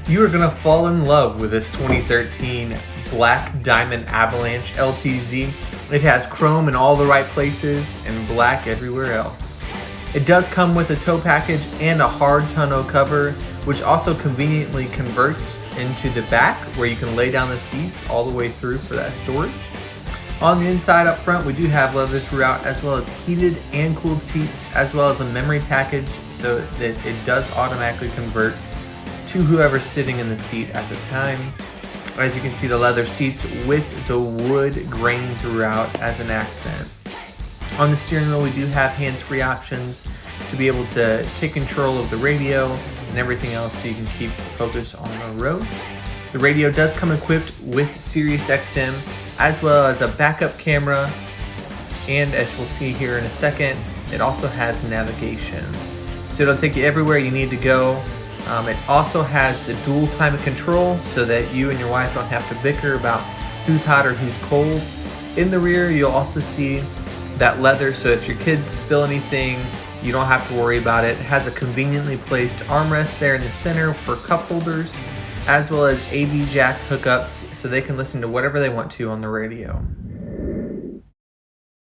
You are going to fall in love with this 2013 Black Diamond Avalanche LTZ. It has chrome in all the right places and black everywhere else. It does come with a tow package and a hard tonneau cover, which also conveniently converts into the back where you can lay down the seats all the way through for that storage. On the inside up front, we do have leather throughout, as well as heated and cooled seats, as well as a memory package so that it does automatically convert to whoever's sitting in the seat at the time. As you can see, the leather seats with the wood grain throughout as an accent. On the steering wheel, we do have hands-free options to be able to take control of the radio and everything else so you can keep focus on the road. The radio does come equipped with Sirius XM, as well as a backup camera, and as we'll see here in a second, it also has navigation. So it'll take you everywhere you need to go. It also has the dual climate control so that you and your wife don't have to bicker about who's hot or who's cold. In the rear, you'll also see that leather, so if your kids spill anything, you don't have to worry about it. It has a conveniently placed armrest there in the center for cup holders, as well as AV jack hookups so they can listen to whatever they want to on the radio.